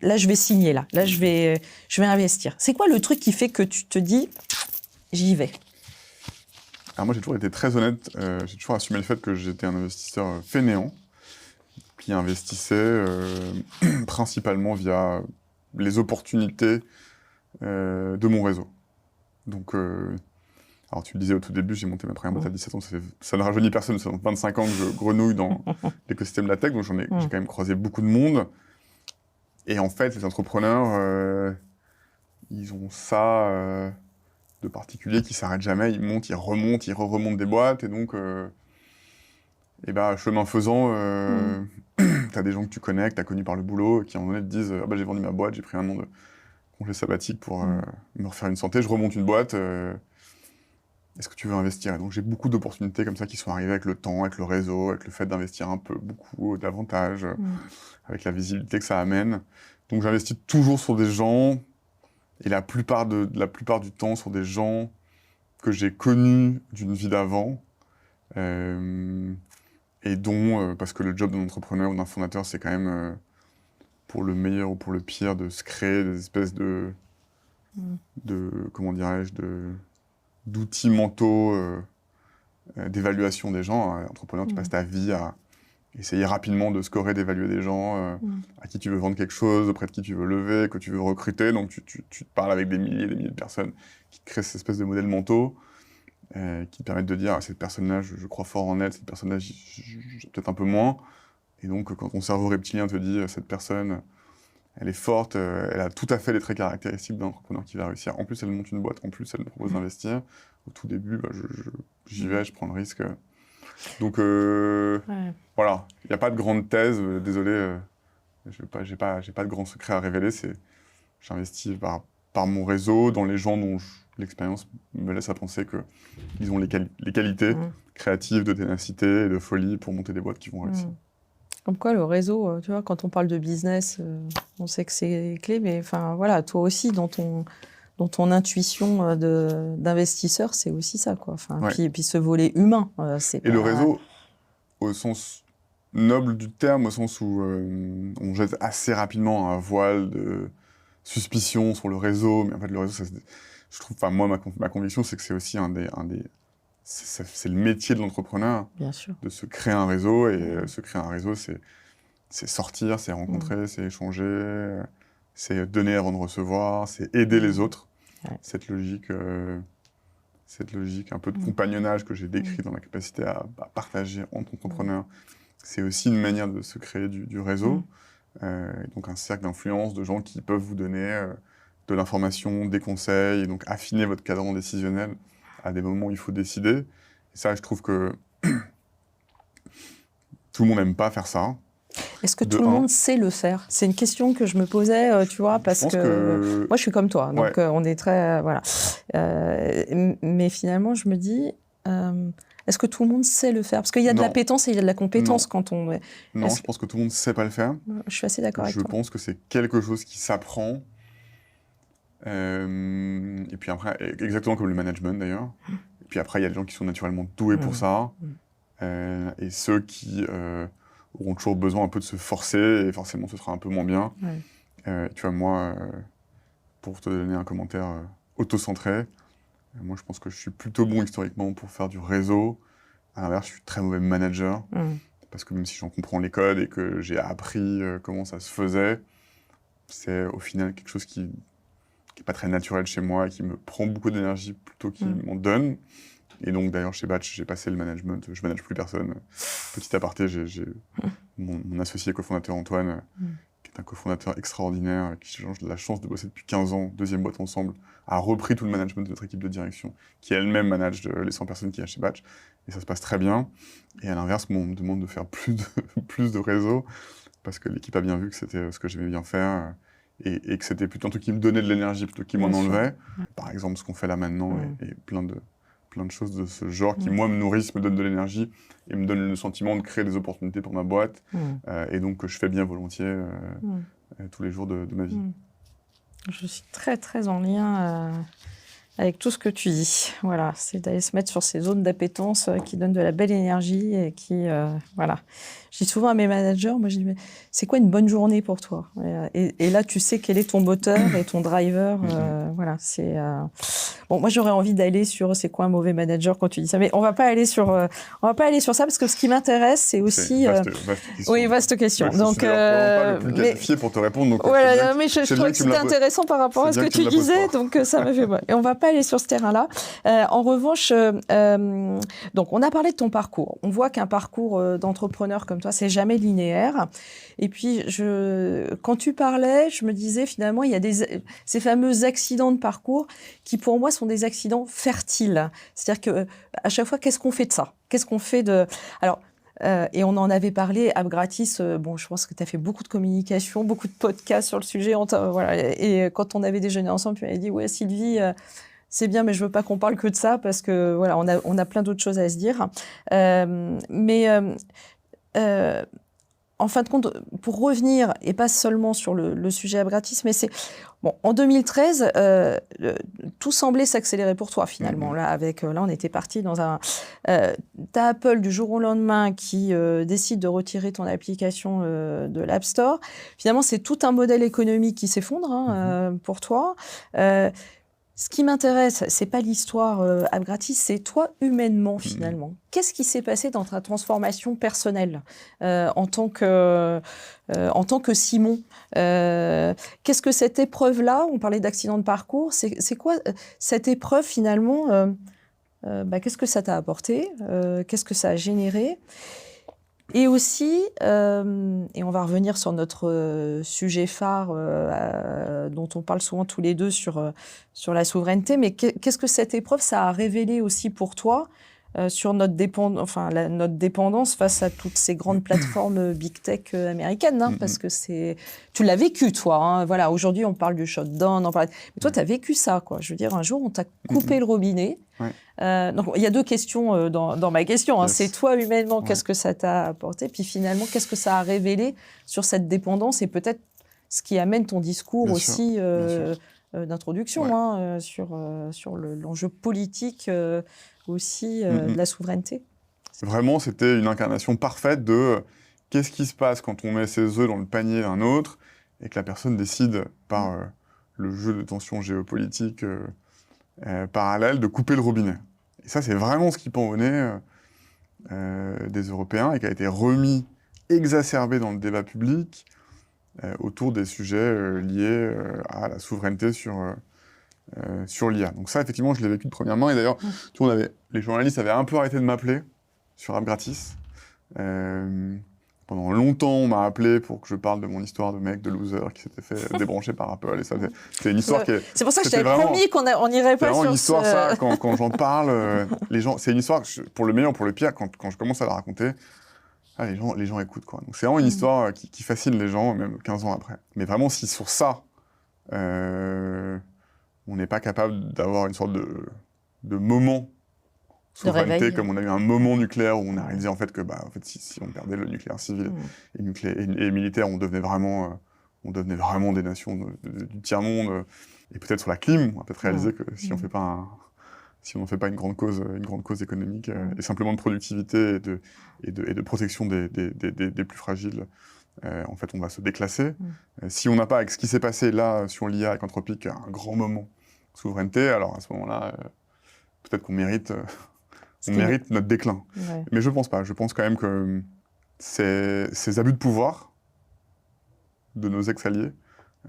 là je vais signer, là je vais investir. C'est quoi le truc qui fait que tu te dis j'y vais? Alors moi j'ai toujours été très honnête, j'ai toujours assumé le fait que j'étais un investisseur fainéant, qui investissait principalement via les opportunités de mon réseau. Donc, alors tu le disais au tout début, j'ai monté ma première boîte à 17 ans, ça ne rajeunit personne, ça fait 25 ans que je grenouille dans l'écosystème de la tech, donc j'ai quand même croisé beaucoup de monde. Et en fait, les entrepreneurs, ils ont ça de particulier qui ne s'arrête jamais, ils montent, ils remontent, ils remontent des boîtes, et donc... chemin faisant, t'as des gens que tu connais, que t'as connus par le boulot, qui à un moment donné te disent j'ai vendu ma boîte, j'ai pris un an de congé sabbatique pour me refaire une santé, je remonte une boîte, est-ce que tu veux investir? Et donc j'ai beaucoup d'opportunités comme ça qui sont arrivées avec le temps, avec le réseau, avec le fait d'investir un peu, beaucoup, davantage, avec la visibilité que ça amène. Donc j'investis toujours sur des gens, et la plupart du temps sur des gens que j'ai connus d'une vie d'avant, et dont, parce que le job d'un entrepreneur ou d'un fondateur, c'est quand même, pour le meilleur ou pour le pire, de se créer des espèces de comment dirais-je, d'outils mentaux d'évaluation des gens. Entrepreneur, tu passes ta vie à essayer rapidement de scorer, d'évaluer des gens à qui tu veux vendre quelque chose, auprès de qui tu veux lever, que tu veux recruter. Donc tu te parles avec des milliers de personnes qui créent cette espèce de modèles mentaux qui permettent de dire cette personne-là, je crois fort en elle, cette personne-là, peut-être un peu moins. Et donc quand ton cerveau reptilien te dit cette personne, elle est forte, elle a tout à fait les traits caractéristiques d'un entrepreneur qui va réussir. En plus, elle monte une boîte, en plus, elle me propose d'investir. Au tout début, j'y vais, je prends le risque. Donc, voilà, il n'y a pas de grande thèse. Désolé, j'ai pas de grand secret à révéler. J'investis par mon réseau, dans les gens dont l'expérience me laisse à penser qu'ils ont les qualités créatives, de ténacité et de folie pour monter des boîtes qui vont réussir. Comme quoi, le réseau, tu vois, quand on parle de business, on sait que c'est clé, mais enfin, voilà, toi aussi, dans ton intuition d'investisseur, c'est aussi ça, quoi. Enfin, et puis ce volet humain, c'est pas... Et le réseau, au sens noble du terme, au sens où on jette assez rapidement un voile de suspicion sur le réseau, mais en fait, le réseau, je trouve, enfin, moi, ma conviction, c'est que c'est aussi c'est le métier de l'entrepreneur, de se créer un réseau, et se créer un réseau, c'est sortir, c'est rencontrer, c'est échanger, c'est donner avant de recevoir, c'est aider les autres. Cette logique un peu de compagnonnage que j'ai décrit dans la capacité à partager entre entrepreneurs, c'est aussi une manière de se créer du réseau. Donc un cercle d'influence de gens qui peuvent vous donner de l'information, des conseils, et donc affiner votre cadran décisionnel à des moments où il faut décider. Et ça, je trouve que tout le monde n'aime pas faire ça. Est-ce que tout le monde sait le faire? C'est une question que je me posais, tu vois, parce que moi, je suis comme toi, donc on est très... voilà. Mais finalement, je me dis, est-ce que tout le monde sait le faire? Parce qu'il y a de l'appétence et il y a de la compétence quand on... Non, je pense que tout le monde ne sait pas le faire. Je suis assez d'accord avec toi. Je pense que c'est quelque chose qui s'apprend. Et puis après, exactement comme le management d'ailleurs. Et puis après, il y a des gens qui sont naturellement doués pour ça. Et ceux qui auront toujours besoin un peu de se forcer, et forcément ce sera un peu moins bien. Tu vois, moi, pour te donner un commentaire auto-centré, moi je pense que je suis plutôt bon historiquement pour faire du réseau. À l'inverse, je suis très mauvais manager. Parce que même si j'en comprends les codes et que j'ai appris comment ça se faisait, c'est au final quelque chose qui n'est pas très naturel chez moi, qui me prend beaucoup d'énergie plutôt qu'il m'en donne. Et donc, d'ailleurs, chez Batch, j'ai passé le management. Je ne manage plus personne. Petit aparté, j'ai mon associé cofondateur Antoine, qui est un cofondateur extraordinaire, qui j'ai la chance de bosser depuis 15 ans, deuxième boîte ensemble, a repris tout le management de notre équipe de direction, qui elle-même manage les 100 personnes qu'il y a chez Batch. Et ça se passe très bien. Et à l'inverse, on me demande de faire plus de réseau, parce que l'équipe a bien vu que c'était ce que j'aimais bien faire. Et que c'était plutôt un truc qui me donnait de l'énergie plutôt qu'il m'en enlevait. Par exemple, ce qu'on fait là maintenant, et plein de choses de ce genre qui, moi, me nourrissent, me donnent de l'énergie et me donnent le sentiment de créer des opportunités pour ma boîte. Et donc, que je fais bien volontiers tous les jours de ma vie. Je suis très, très en lien avec tout ce que tu dis. Voilà, c'est d'aller se mettre sur ces zones d'appétence qui donnent de la belle énergie et qui, voilà. Je dis souvent à mes managers, moi je dis, mais c'est quoi une bonne journée pour toi? Et là, tu sais quel est ton moteur et ton driver. Voilà, c'est... Bon, moi j'aurais envie d'aller sur c'est quoi un mauvais manager quand tu dis ça, mais on va pas aller sur ça parce que ce qui m'intéresse, c'est aussi... Vaste question. Oui, vaste question. Ouais, donc, pas le plus qualifié pour te répondre. Donc, voilà, mais je trouvais que c'était intéressant par rapport à ce que tu disais, donc ça me fait... Et on va pas aller sur ce terrain-là. En revanche, donc on a parlé de ton parcours. On voit qu'un parcours d'entrepreneur comme toi, c'est jamais linéaire. Et puis, quand tu parlais, je me disais finalement, il y a ces fameux accidents de parcours qui, pour moi, sont des accidents fertiles. C'est-à-dire que à chaque fois, qu'est-ce qu'on fait de ça? Qu'est-ce qu'on fait de... Alors, et on en avait parlé à Gratis. Bon, je pense que tu as fait beaucoup de communication, beaucoup de podcasts sur le sujet. Voilà. Et quand on avait déjeuné ensemble, tu m'avais dit, ouais, Sylvie... c'est bien, mais je veux pas qu'on parle que de ça parce que voilà, on a plein d'autres choses à se dire. En fin de compte, pour revenir et pas seulement sur le sujet à Gratis, mais Bon, en 2013, tout semblait s'accélérer pour toi, finalement. Là, on était parti dans un... t'as Apple, du jour au lendemain, qui décide de retirer ton application de l'App Store. Finalement, c'est tout un modèle économique qui s'effondre pour toi. Ce qui m'intéresse, c'est pas l'histoire App Gratis, c'est toi humainement, finalement. Qu'est-ce qui s'est passé dans ta transformation personnelle en tant que Simon? Qu'est-ce que cette épreuve-là, on parlait d'accident de parcours, c'est quoi cette épreuve, finalement? Qu'est-ce que ça t'a apporté? Qu'est-ce que ça a généré? Et aussi, et on va revenir sur notre sujet phare dont on parle souvent tous les deux sur la souveraineté, mais qu'est-ce que cette épreuve, ça a révélé aussi pour toi sur notre dépendance face à toutes ces grandes plateformes big tech américaines, parce que tu l'as vécu, toi. Voilà, aujourd'hui, on parle du shutdown, mais toi, tu as vécu ça, quoi. Je veux dire, un jour, on t'a coupé le robinet. Donc, il y a deux questions dans ma question. Yes. C'est toi, humainement, qu'est-ce que ça t'a apporté? Puis finalement, qu'est-ce que ça a révélé sur cette dépendance et peut-être ce qui amène ton discours aussi d'introduction sur l'enjeu politique aussi de la souveraineté. Vraiment, c'était une incarnation parfaite de qu'est-ce qui se passe quand on met ses œufs dans le panier d'un autre et que la personne décide par le jeu de tension géopolitique parallèle de couper le robinet. Et ça, c'est vraiment ce qui pend au nez des Européens et qui a été remis, exacerbé dans le débat public autour des sujets liés à la souveraineté sur l'IA. Donc ça, effectivement, je l'ai vécu de première main. Et d'ailleurs, les journalistes avaient un peu arrêté de m'appeler sur App Gratis. Pendant longtemps, on m'a appelé pour que je parle de mon histoire de mec, de loser, qui s'était fait débrancher par Apple. Et ça, c'est une histoire qui est... C'est pour ça que je t'avais promis qu'on n'irait pas sur une histoire, ça, quand j'en parle, les gens... C'est une histoire, pour le meilleur ou pour le pire, quand je commence à la raconter, les gens écoutent, quoi. Donc c'est vraiment une histoire qui fascine les gens, même 15 ans après. Mais vraiment, si sur ça, on n'est pas capable d'avoir une sorte de moment souveraineté, comme on a eu un moment nucléaire où on a réalisé en fait que si on perdait le nucléaire civil et militaire, on devenait vraiment des nations du tiers-monde. Et peut-être sur la clim, on va peut-être réaliser que si on n'en fait pas une grande cause économique et simplement de productivité et de protection des plus fragiles, en fait, on va se déclasser. Si on n'a pas, avec ce qui s'est passé là sur l'IA avec Anthropic, un grand moment de souveraineté, alors à ce moment-là, peut-être qu'on mérite notre déclin. Ouais. Mais je pense pas. Je pense quand même que ces abus de pouvoir de nos ex-alliés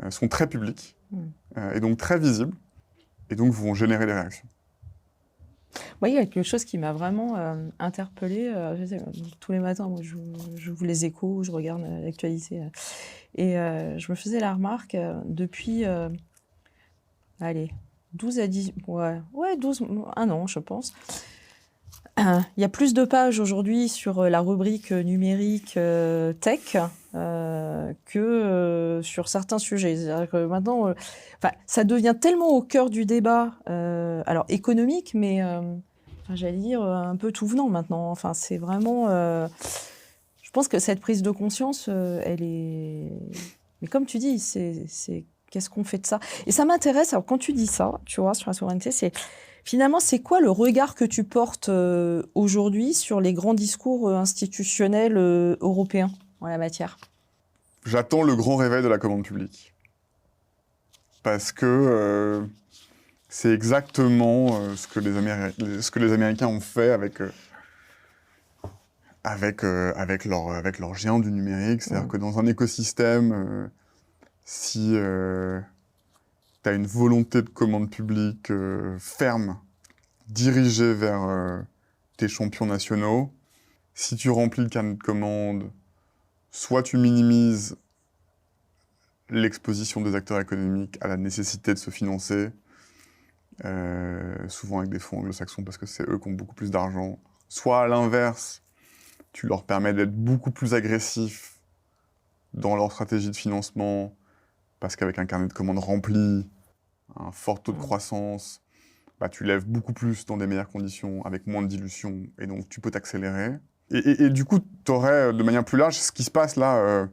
sont très publics et donc très visibles et donc vont générer des réactions. Moi, il y a quelque chose qui m'a vraiment interpellée. Tous les matins, moi, j'ouvre les Échos, je regarde l'actualité. Et je me faisais la remarque, depuis 12 à 10... Ouais, 12, un an, je pense. Il y a plus de pages aujourd'hui sur la rubrique numérique tech que sur certains sujets. C'est-à-dire que maintenant, ça devient tellement au cœur du débat, alors économique, mais j'allais dire un peu tout venant maintenant. Enfin, c'est vraiment... je pense que cette prise de conscience, elle est... Mais comme tu dis, c'est qu'est-ce qu'on fait de ça? Et ça m'intéresse, alors quand tu dis ça, tu vois, sur la souveraineté, c'est... Finalement, c'est quoi le regard que tu portes aujourd'hui sur les grands discours institutionnels européens en la matière? J'attends le grand réveil de la commande publique. Parce que c'est exactement ce que les Américains ont fait avec leurs géants du numérique. C'est-à-dire que dans un écosystème, si... tu as une volonté de commande publique ferme, dirigée vers tes champions nationaux. Si tu remplis le carnet de commandes, soit tu minimises l'exposition des acteurs économiques à la nécessité de se financer, souvent avec des fonds anglo-saxons parce que c'est eux qui ont beaucoup plus d'argent, soit à l'inverse, tu leur permets d'être beaucoup plus agressifs dans leur stratégie de financement, parce qu'avec un carnet de commandes rempli, un fort taux de croissance, tu lèves beaucoup plus dans des meilleures conditions, avec moins de dilution, et donc tu peux t'accélérer. Et du coup, tu aurais, de manière plus large, ce qui se passe là,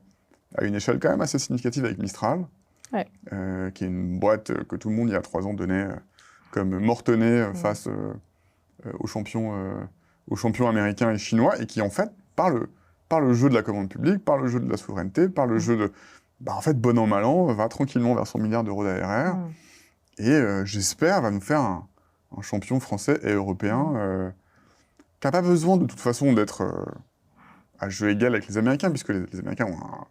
à une échelle quand même assez significative avec Mistral, qui est une boîte que tout le monde, il y a 3 ans, donnait comme mortenay face aux champions américains et chinois, et qui, en fait, par le jeu de la commande publique, par le jeu de la souveraineté, par le jeu de... en fait, bon an, mal an, va tranquillement vers 100 milliards d'euros d'ARR, et j'espère va nous faire un champion français et européen qui n'a pas besoin, de toute façon, d'être à jeu égal avec les Américains, puisque les Américains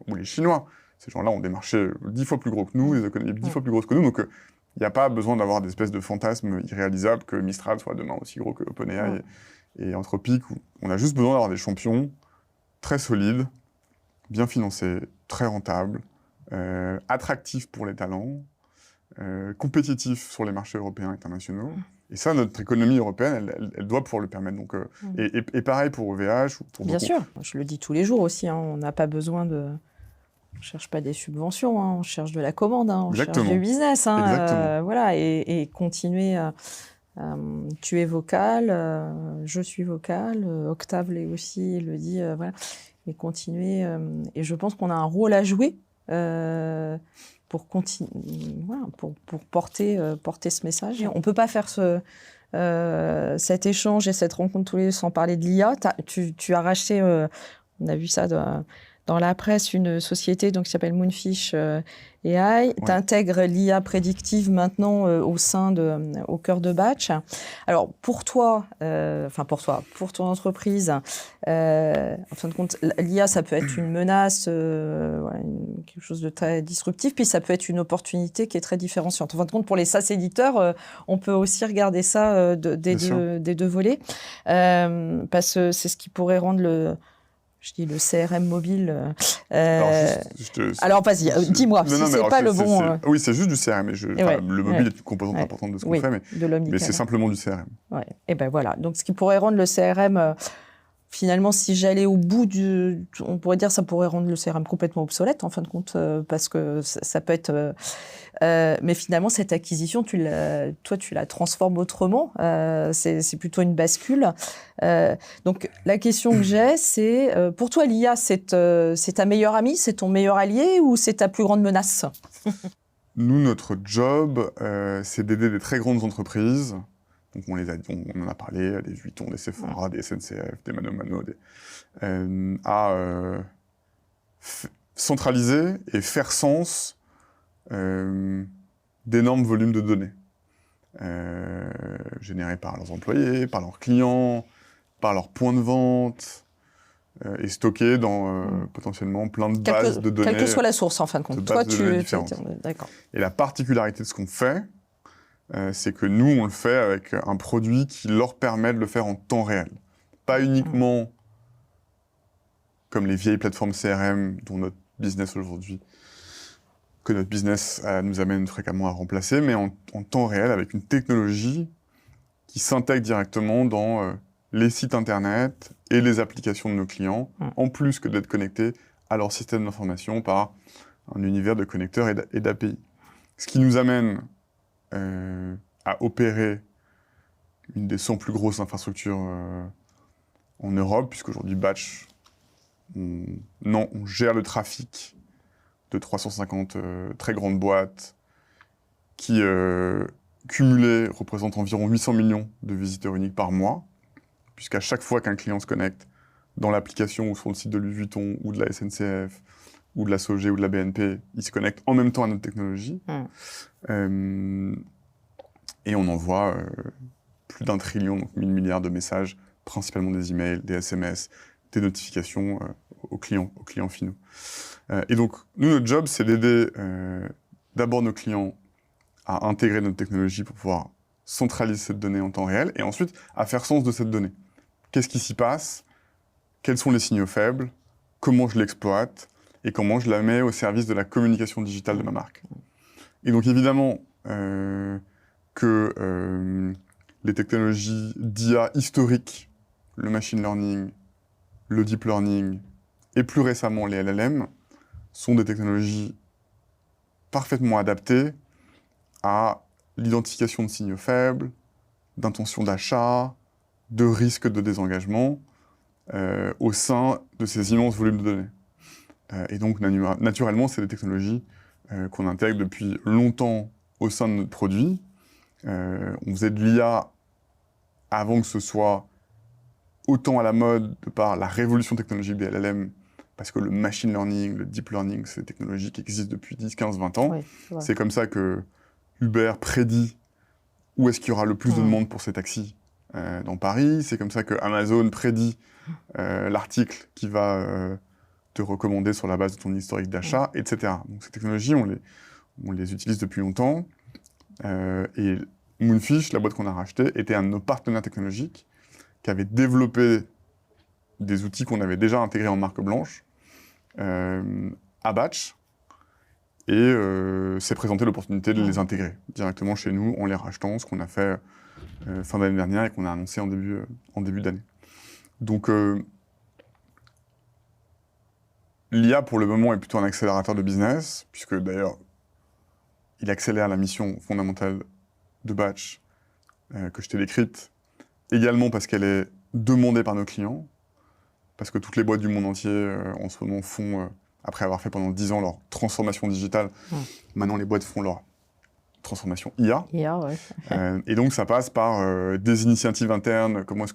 ou les Chinois, ces gens-là ont des marchés 10 fois plus gros que nous, des économies 10 fois plus grosses que nous, donc il n'y a pas besoin d'avoir des espèces de fantasmes irréalisables que Mistral soit demain aussi gros que OpenAI et Anthropic. On a juste besoin d'avoir des champions très solides, bien financés, très rentables, attractifs pour les talents, compétitifs sur les marchés européens et internationaux. Et ça, notre économie européenne, elle doit pouvoir le permettre. Donc, et pareil pour OVH. Bien sûr, je le dis tous les jours aussi, on n'a pas besoin de... On ne cherche pas des subventions, on cherche de la commande, on cherche du business. Voilà, et continuer à... tu es vocal, je suis vocal, Octave aussi le dit, voilà. Et continuer. Et je pense qu'on a un rôle à jouer pour porter ce message. On ne peut pas faire cet échange et cette rencontre tous les deux sans parler de l'IA. Tu as racheté, on a vu ça dans la presse, une société qui s'appelle Moonfish AI. Tu intègres l'IA prédictive maintenant au cœur de Batch. Alors, pour toi, pour ton entreprise, en fin de compte, l'IA, ça peut être une menace, quelque chose de très disruptif, puis ça peut être une opportunité qui est très différenciante. En fin de compte, pour les SaaS éditeurs, on peut aussi regarder ça des deux volets, parce que c'est ce qui pourrait rendre le CRM mobile. Alors, vas-y, dis-moi, si c'est pas le bon... Oui, c'est juste du CRM. Le mobile est une composante importante de ce qu'on fait, mais c'est simplement du CRM. Ouais. Et ben voilà. Donc, ce qui pourrait rendre le CRM... Finalement, si j'allais au bout on pourrait dire que ça pourrait rendre le CRM complètement obsolète, en fin de compte, parce que ça peut être... mais finalement, cette acquisition, tu la transformes autrement. C'est plutôt une bascule. Donc, la question que j'ai, c'est, pour toi, l'IA, c'est ta meilleure amie, c'est ton meilleur allié ou c'est ta plus grande menace? Nous, notre job, c'est d'aider des très grandes entreprises. Donc on en a parlé, des Vuitton, des Sephora, des SNCF, des ManoMano, à centraliser et faire sens d'énormes volumes de données, générés par leurs employés, par leurs clients, par leurs points de vente, et stockés dans potentiellement plein de bases de données. Quelle que soit la source, en fin de compte. Toi, d'accord. Et la particularité de ce qu'on fait, c'est que nous, on le fait avec un produit qui leur permet de le faire en temps réel. Pas uniquement comme les vieilles plateformes CRM dont notre business aujourd'hui, que notre business nous amène fréquemment à remplacer, mais en temps réel avec une technologie qui s'intègre directement dans les sites internet et les applications de nos clients, en plus que d'être connectés à leur système d'information par un univers de connecteurs et d'API. Ce qui nous amène à opérer une des 100 plus grosses infrastructures en Europe, puisqu'aujourd'hui, Batch, on gère le trafic de 350 très grandes boîtes qui, cumulées, représentent environ 800 millions de visiteurs uniques par mois, puisqu'à chaque fois qu'un client se connecte dans l'application ou sur le site de Louis Vuitton ou de la SNCF ou de la SOG ou de la BNP, il se connecte en même temps à notre technologie. Et on envoie plus d'1 trillion, donc 1000 milliards de messages, principalement des emails, des SMS, des notifications aux clients finaux. Et donc, nous, notre job, c'est d'aider d'abord nos clients à intégrer notre technologie pour pouvoir centraliser cette donnée en temps réel, et ensuite à faire sens de cette donnée. Qu'est-ce qui s'y passe? Quels sont les signaux faibles? Comment je l'exploite? Et comment je la mets au service de la communication digitale de ma marque? Et donc, évidemment, que les technologies d'IA historiques, le machine learning, le deep learning, et plus récemment les LLM, sont des technologies parfaitement adaptées à l'identification de signaux faibles, d'intentions d'achat, de risques de désengagement au sein de ces immenses volumes de données. Et donc, naturellement, c'est des technologies qu'on intègre depuis longtemps au sein de notre produit. On faisait de l'IA avant que ce soit autant à la mode de par la révolution technologique des LLM, parce que le machine learning, le deep learning, c'est des technologies qui existent depuis 10, 15, 20 ans. Oui, c'est comme ça que Uber prédit où est-ce qu'il y aura le plus de demande pour ses taxis dans Paris. C'est comme ça que Amazon prédit l'article qui va te recommander sur la base de ton historique d'achat, etc. Donc ces technologies, on les utilise depuis longtemps. Et Moonfish, la boîte qu'on a rachetée, était un de nos partenaires technologiques qui avait développé des outils qu'on avait déjà intégrés en marque blanche à batch, et s'est présenté l'opportunité de les intégrer directement chez nous en les rachetant, ce qu'on a fait fin d'année dernière et qu'on a annoncé en début d'année. Donc l'IA pour le moment est plutôt un accélérateur de business, puisque d'ailleurs il accélère la mission fondamentale de batch que je t'ai décrite, également parce qu'elle est demandée par nos clients, parce que toutes les boîtes du monde entier en ce moment font, après avoir fait pendant 10 ans leur transformation digitale, maintenant les boîtes font leur transformation IA. Ouais. Et donc ça passe par des initiatives internes, comment est-ce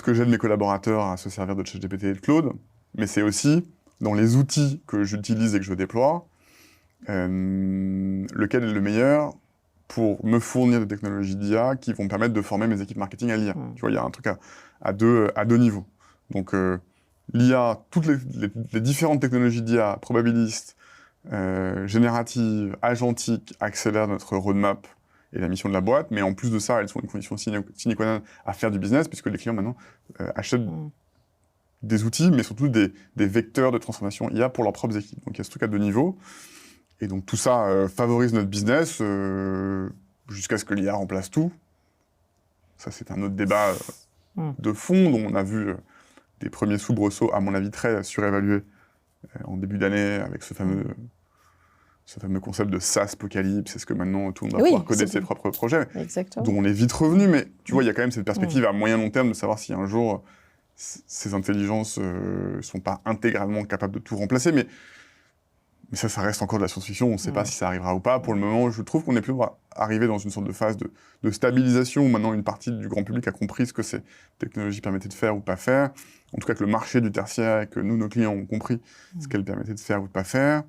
que j'aide mes collaborateurs à se servir de ChatGPT et de Claude, mais c'est aussi dans les outils que j'utilise et que je déploie, lequel est le meilleur pour me fournir des technologies d'IA qui vont me permettre de former mes équipes marketing à l'IA. Tu vois, il y a un truc à deux niveaux. Donc l'IA, toutes les différentes technologies d'IA, probabilistes, génératives, agentiques, accélèrent notre roadmap et la mission de la boîte, mais en plus de ça, elles sont une condition sine qua non à faire du business, puisque les clients maintenant achètent des outils, mais surtout des vecteurs de transformation IA pour leurs propres équipes. Donc il y a ce truc à deux niveaux. Et donc tout ça favorise notre business jusqu'à ce que l'IA remplace tout. Ça, c'est un autre débat de fond dont on a vu des premiers soubresauts, à mon avis, très surévalués en début d'année avec ce fameux concept de SaaS-apocalypse. Est-ce que maintenant tout le monde va pouvoir coder ses propres projets, dont on est vite revenu, mais tu vois, il y a quand même cette perspective à moyen long terme de savoir si un jour ces intelligences ne sont pas intégralement capables de tout remplacer. Mais ça reste encore de la science-fiction, on ne sait pas si ça arrivera ou pas. Pour le moment, je trouve qu'on est plutôt arrivé dans une sorte de phase de stabilisation, où maintenant une partie du grand public a compris ce que ces technologies permettaient de faire ou pas faire. En tout cas, que le marché du tertiaire et que nous, nos clients, ont compris ce qu'elles permettaient de faire ou de pas faire.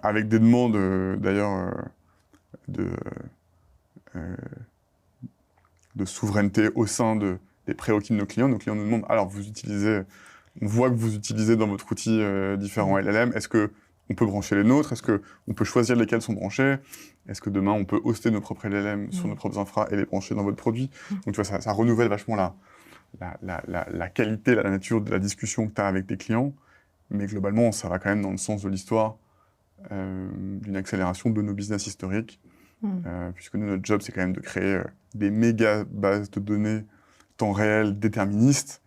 Avec des demandes, d'ailleurs, de souveraineté au sein des prérequis de nos clients. Nos clients nous demandent, alors on voit que vous utilisez dans votre outil différents LLM, est-ce que on peut brancher les nôtres? Est-ce qu'on peut choisir lesquels sont branchés? Est-ce que demain, on peut hoster nos propres LLM sur nos propres infras et les brancher dans votre produit? Donc, tu vois, ça renouvelle vachement la qualité, la nature de la discussion que tu as avec tes clients. Mais globalement, ça va quand même dans le sens de l'histoire d'une accélération de nos business historiques. Puisque nous, notre job, c'est quand même de créer des méga bases de données temps réel déterministes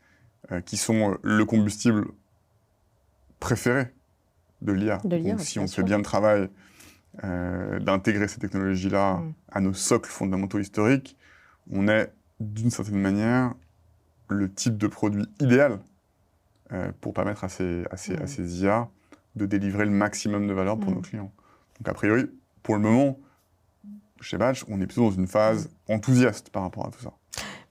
qui sont le combustible préféré de l'IA. Donc, si on fait bien le travail d'intégrer ces technologies-là à nos socles fondamentaux historiques, on est, d'une certaine manière, le type de produit idéal pour permettre à ces IA de délivrer le maximum de valeur pour nos clients. Donc, a priori, pour le moment, chez Batch, on est plutôt dans une phase enthousiaste par rapport à tout ça.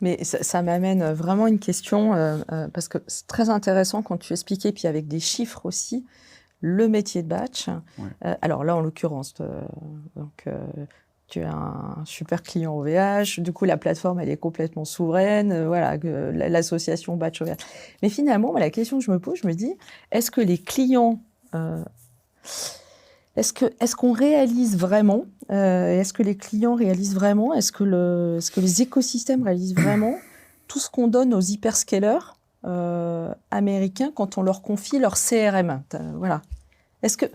Mais ça m'amène vraiment une question, parce que c'est très intéressant quand tu expliquais, puis avec des chiffres aussi, le métier de batch. Alors là, en l'occurrence, tu as un super client OVH, du coup, la plateforme, elle est complètement souveraine, voilà, l'association batch OVH. Mais finalement, la question que je me pose, je me dis, est-ce que les clients... Est-ce qu'on réalise vraiment, est-ce que les clients réalisent vraiment, est-ce que les écosystèmes réalisent vraiment tout ce qu'on donne aux hyperscalers américains quand on leur confie leur CRM? Voilà. Est-ce que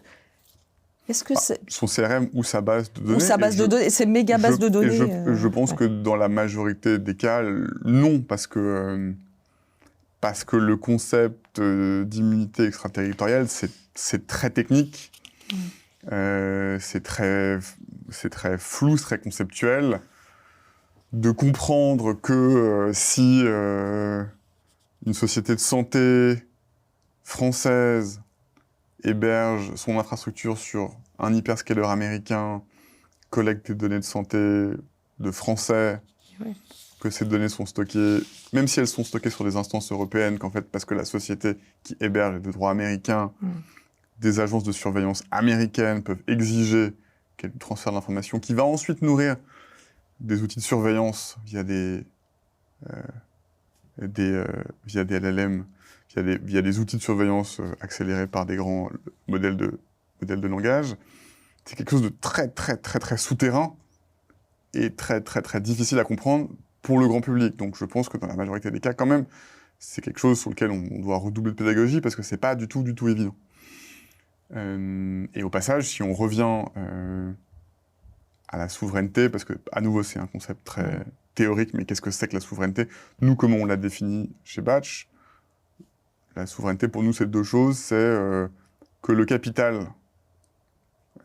c'est... Son CRM ou sa base de données. Ou sa base de données, c'est méga base de données. Je pense que dans la majorité des cas, non, parce que le concept d'immunité extraterritoriale, c'est très technique. C'est très flou, c'est très conceptuel. De comprendre que si une société de santé française héberge son infrastructure sur un hyperscaler américain, collecte des données de santé de Français, que ces données sont stockées, même si elles sont stockées sur des instances européennes, qu'en fait, parce que la société qui héberge est de droit américain, des agences de surveillance américaines peuvent exiger qu'il y ait du transfert d'informations qui va ensuite nourrir des outils de surveillance via des LLM, via des outils de surveillance accélérés par des grands modèles de langage. C'est quelque chose de très, très, très, très souterrain et très, très, très difficile à comprendre pour le grand public. Donc je pense que dans la majorité des cas, quand même, c'est quelque chose sur lequel on doit redoubler de pédagogie parce que c'est pas du tout évident. Et au passage, si on revient à la souveraineté, parce que à nouveau c'est un concept très théorique, mais qu'est-ce que c'est que la souveraineté? Nous, comment on l'a défini chez Batch, la souveraineté pour nous c'est deux choses, c'est que le capital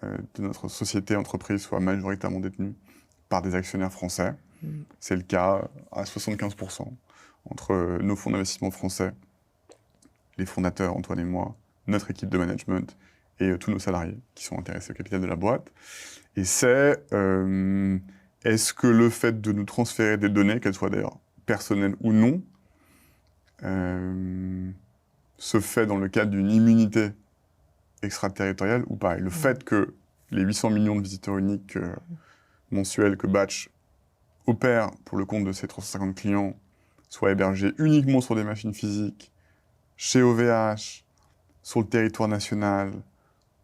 de notre société, entreprise, soit majoritairement détenu par des actionnaires français. C'est le cas à 75% entre nos fonds d'investissement français, les fondateurs, Antoine et moi, notre équipe de management et tous nos salariés qui sont intéressés au capital de la boîte. Et c'est est-ce que le fait de nous transférer des données, qu'elles soient d'ailleurs personnelles ou non, se fait dans le cadre d'une immunité extraterritoriale ou pas. Et le fait que les 800 millions de visiteurs uniques mensuels que Batch opère pour le compte de ses 350 clients soient hébergés uniquement sur des machines physiques, chez OVH, sur le territoire national,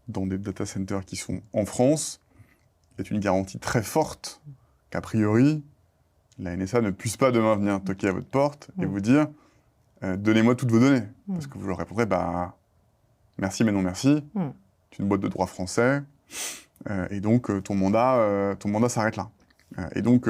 dans des data centers qui sont en France, est une garantie très forte qu'a priori, la NSA ne puisse pas demain venir toquer à votre porte et vous dire donnez-moi toutes vos données. Parce que vous leur répondrez merci mais non merci, c'est une boîte de droit français, et donc ton mandat s'arrête là. Et donc,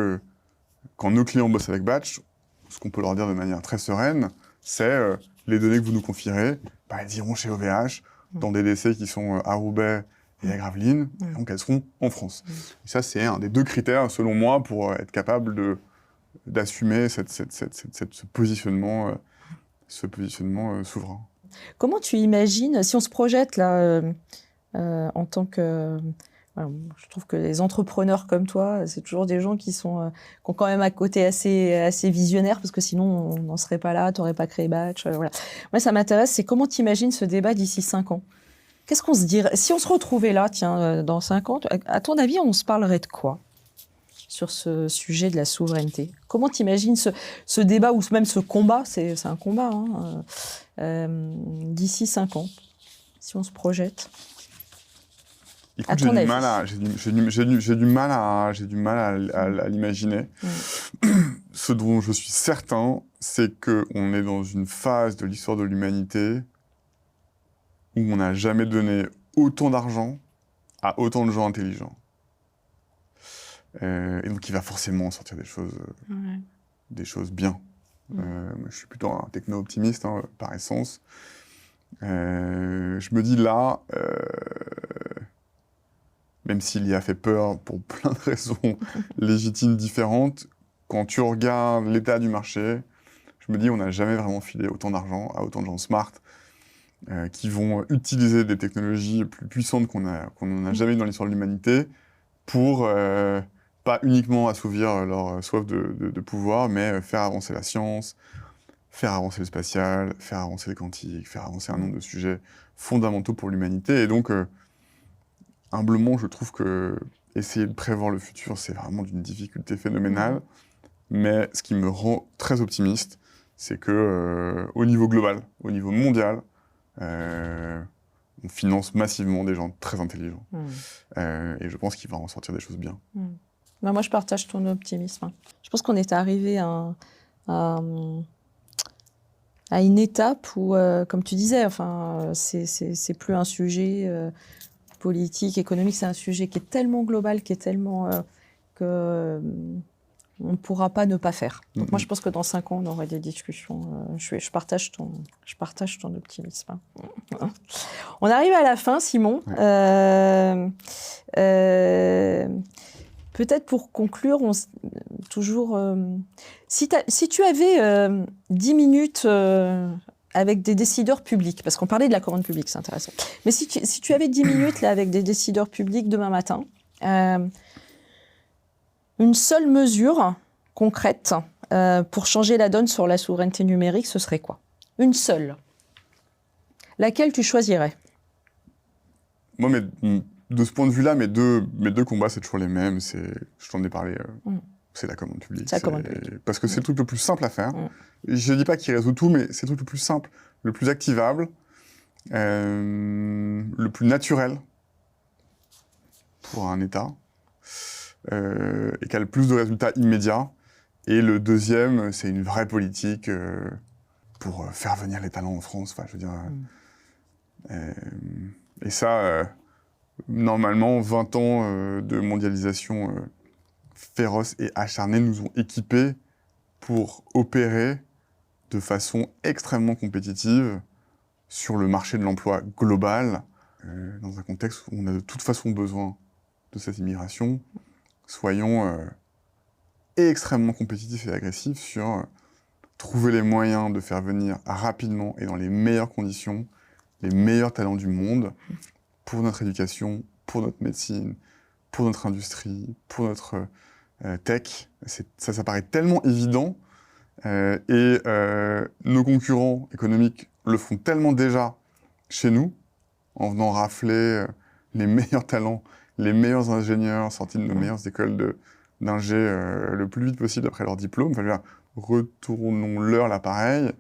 quand nos clients bossent avec Batch, ce qu'on peut leur dire de manière très sereine, c'est les données que vous nous confierez, elles iront chez OVH, dans des décès qui sont à Roubaix et à Gravelines, et donc elles seront en France. Et ça, c'est un des deux critères, selon moi, pour être capable d'assumer ce positionnement souverain. Comment tu imagines, si on se projette là, en tant que... je trouve que les entrepreneurs comme toi, c'est toujours des gens qui ont quand même un côté assez visionnaire, parce que sinon on n'en serait pas là, tu n'aurais pas créé Batch. Voilà. Moi, ça m'intéresse, c'est comment tu imagines ce débat d'ici 5 ans? Qu'est-ce qu'on se dirait? Si on se retrouvait là, tiens, dans 5 ans, à ton avis, on se parlerait de quoi sur ce sujet de la souveraineté? Comment tu imagines ce débat, ou même ce combat, c'est un combat, d'ici 5 ans, si on se projette? Écoute, j'ai du mal à l'imaginer. Ce dont je suis certain, c'est qu'on est dans une phase de l'histoire de l'humanité où on n'a jamais donné autant d'argent à autant de gens intelligents. Et donc il va forcément sortir des choses bien. Je suis plutôt un techno-optimiste, par essence. Je me dis là... même s'il y a fait peur pour plein de raisons légitimes différentes, quand tu regardes l'état du marché, je me dis on n'a jamais vraiment filé autant d'argent à autant de gens smart qui vont utiliser des technologies plus puissantes qu'on n'en a jamais eu dans l'histoire de l'humanité pour pas uniquement assouvir leur soif de pouvoir, mais faire avancer la science, faire avancer le spatial, faire avancer le quantique, faire avancer un nombre de sujets fondamentaux pour l'humanité. Et donc, humblement, je trouve que essayer de prévoir le futur, c'est vraiment d'une difficulté phénoménale. Mais ce qui me rend très optimiste, c'est que au niveau global, au niveau mondial, on finance massivement des gens très intelligents. Et je pense qu'il va en sortir des choses bien. Ben moi, je partage ton optimisme. Je pense qu'on est arrivé à une étape où, comme tu disais, c'est plus un sujet politique, économique, c'est un sujet qui est tellement global, qui est tellement... on ne pourra pas ne pas faire. Donc moi, je pense que dans 5 ans, on aurait des discussions. Je partage ton optimisme. On arrive à la fin, Simon. Peut-être pour conclure, si tu avais 10 minutes à avec des décideurs publics, parce qu'on parlait de la commande publique, c'est intéressant. Mais si tu avais 10 minutes là, avec des décideurs publics demain matin, une seule mesure concrète pour changer la donne sur la souveraineté numérique, ce serait quoi? Une seule. Laquelle tu choisirais? Moi, de ce point de vue-là, mes deux combats, c'est toujours les mêmes. Je t'en ai parlé, c'est la commande publique. Parce que c'est le truc le plus simple à faire. Je ne dis pas qu'il résout tout, mais c'est le truc le plus simple, le plus activable, le plus naturel pour un État, et qui a le plus de résultats immédiats. Et le deuxième, c'est une vraie politique pour faire venir les talents en France. Enfin, je veux dire... et ça, normalement, 20 ans de mondialisation féroce et acharnée nous ont équipés pour opérer de façon extrêmement compétitive sur le marché de l'emploi global, dans un contexte où on a de toute façon besoin de cette immigration. Soyons extrêmement compétitifs et agressifs sur trouver les moyens de faire venir rapidement et dans les meilleures conditions les meilleurs talents du monde pour notre éducation, pour notre médecine, pour notre industrie, pour notre tech. Ça paraît tellement évident et nos concurrents économiques le font tellement déjà chez nous, en venant rafler les meilleurs talents, les meilleurs ingénieurs sortis de nos meilleures écoles d'ingé le plus vite possible après leur diplôme. Enfin, retournons-leur l'appareil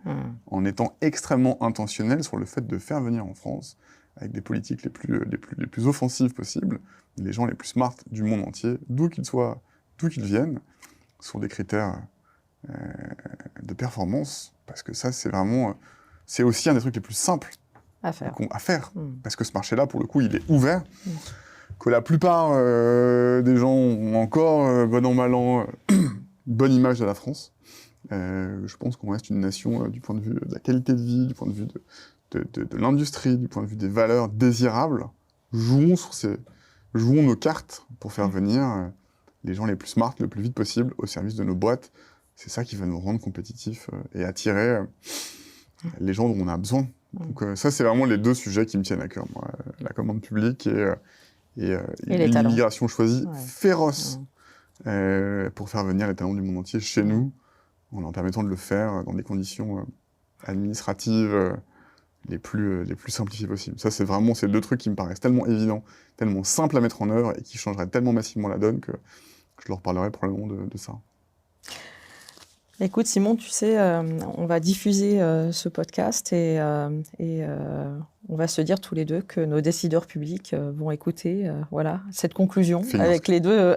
en étant extrêmement intentionnels sur le fait de faire venir en France, avec des politiques les plus offensives possibles, les gens les plus smart du monde entier, d'où qu'ils viennent, sur des critères de performance, parce que ça, c'est aussi un des trucs les plus simples à faire. Parce que ce marché-là, pour le coup, il est ouvert, que la plupart des gens ont encore, bon an, mal an, bonne image de la France. Je pense qu'on reste une nation du point de vue de la qualité de vie, du point de vue de l'industrie, du point de vue des valeurs désirables. Jouons nos cartes pour faire venir les gens les plus smart le plus vite possible au service de nos boîtes. C'est ça qui va nous rendre compétitifs et attirer les gens dont on a besoin. Donc ça, c'est vraiment les deux sujets qui me tiennent à cœur, moi. La commande publique et l'immigration choisie féroce pour faire venir les talents du monde entier chez nous, en leur permettant de le faire dans des conditions administratives les plus simplifiées possibles. Ça, c'est vraiment ces deux trucs qui me paraissent tellement évidents, tellement simples à mettre en œuvre et qui changeraient tellement massivement la donne que je leur parlerai probablement de ça. Écoute, Simon, tu sais, on va diffuser ce podcast et on va se dire tous les deux que nos décideurs publics vont écouter cette conclusion avec les deux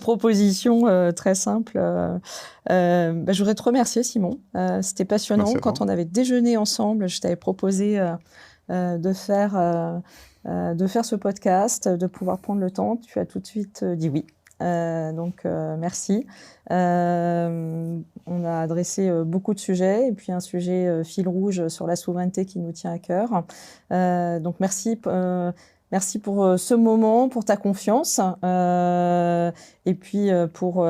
propositions très simples. Je voudrais te remercier, Simon. C'était passionnant. Quand on avait déjeuné ensemble, je t'avais proposé de faire ce podcast, de pouvoir prendre le temps. Tu as tout de suite dit oui. Merci. On a adressé beaucoup de sujets et puis un sujet fil rouge sur la souveraineté qui nous tient à cœur. Donc merci pour ce moment, pour ta confiance et puis pour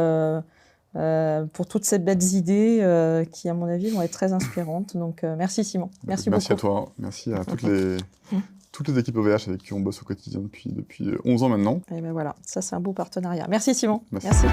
toutes ces belles idées qui, à mon avis, vont être très inspirantes. Donc merci Simon. Merci beaucoup. Merci à toi. Merci à toutes les équipes OVH avec qui on bosse au quotidien depuis 11 ans maintenant. Et ben voilà, ça c'est un beau partenariat. Merci Simon. Merci.